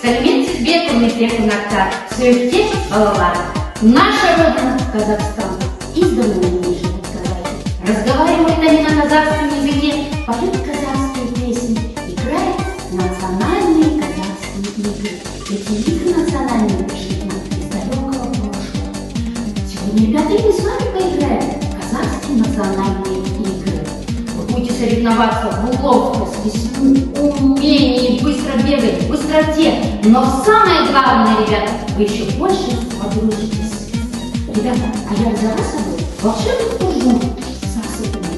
Сәлеметсізбе, құрметті қонақтар, сөйтте балалар. Наша родина Казахстан издавна не живет казахи. Разговаривают они на казахском языке, поют казахские песни, играют национальные казахские игры. Эти игры национальные пришли к нам из далекого прошлого. Сегодня, ребята, мы с вами поиграем в казахские национальные игры. Вы будете соревноваться в ловкости, умении, быстро бегать, быстроте. Но самое главное, ребята, вы еще больше подружитесь. Ребята, а я взяла с собой волшебных кружок с асыпами.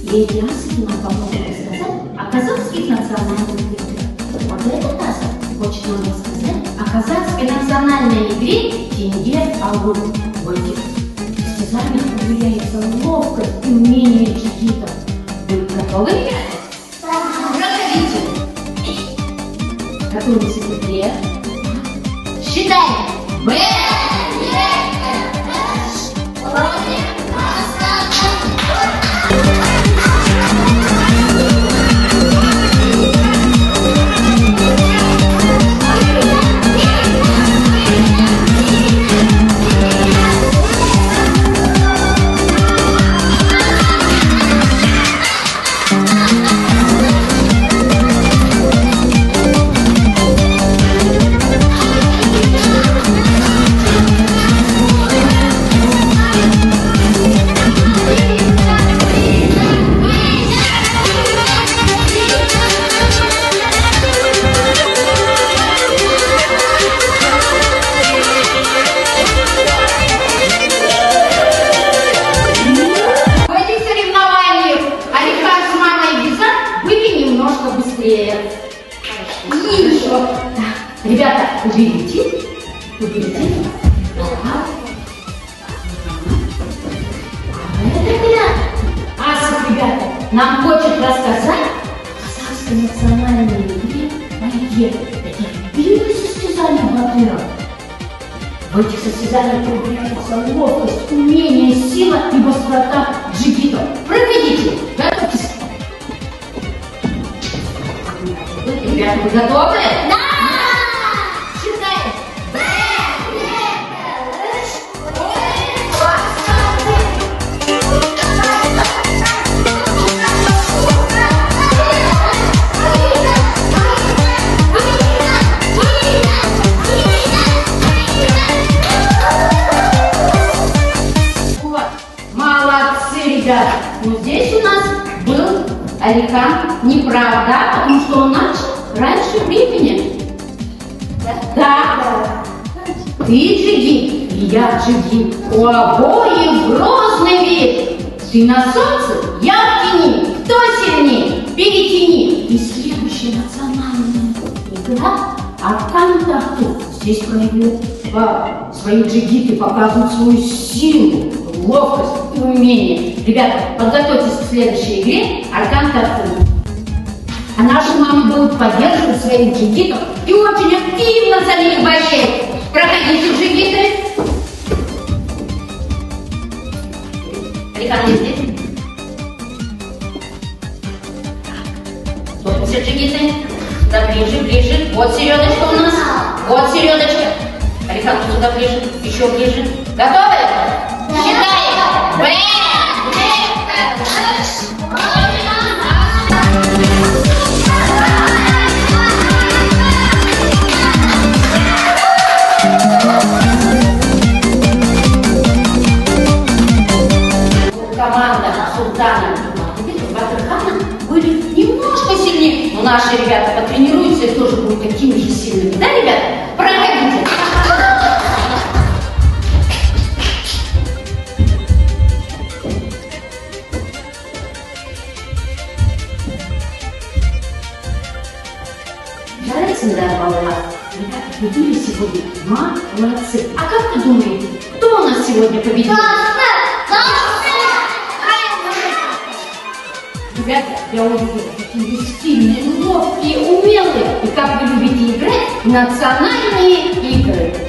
И эти асыпи нам помогут рассказать о казахских национальных играх. Вот этот асып хочет нам рассказать о казахской национальной игре тенге-алу. В этих состязаниях проверяется ловкость и умение джигитов. Вы готовы, ребята? Проходите. Готовимся к игре. Считаем. Б. Ребята, уберите. Ага. Асып, ребята, нам хочет рассказать о казахской национальной игре «Байге». Это первое состязание батыров. В этих состязаниях проверяется ловкость, умение, сила и быстрота джигитов. Проходите, готовьтесь. Ребята, вы готовы? Да! Ребята, но здесь у нас был Алихан неправ, да? Потому что он начал раньше времени. Да. Ты джигит, и я джигит. У обоих грозный вид. Ты на солнце, я в тени. Кто сильнее? Перетяни. И следующая национальная игра Аркан-Тахту. Здесь проявляют свои джигиты, показывают свою силу, ловкость и умение. Ребята, подготовьтесь к следующей игре Аркан-Тахту. А наши мамы будут поддерживать своих джигитов и очень активно за них болеть. Проходите, джигиты. Алихан, здесь. Все джигиты. Да, ближе, ближе. Вот середочка у нас. Вот середочка. Алихан, сюда ближе. Еще ближе. Готовы? Считаем. Б. Команда Султана и Батырхана были немножко сильнее, но наши ребята потренируются и тоже будут такими же сильными. Да, ребята? Проходите. Ребята, вы были сегодня молодцы. А как ты думаете, кто у нас сегодня победил? Ребята, я увидела, какие вы стильные, ловкие, умелые. И как вы любите играть в национальные игры.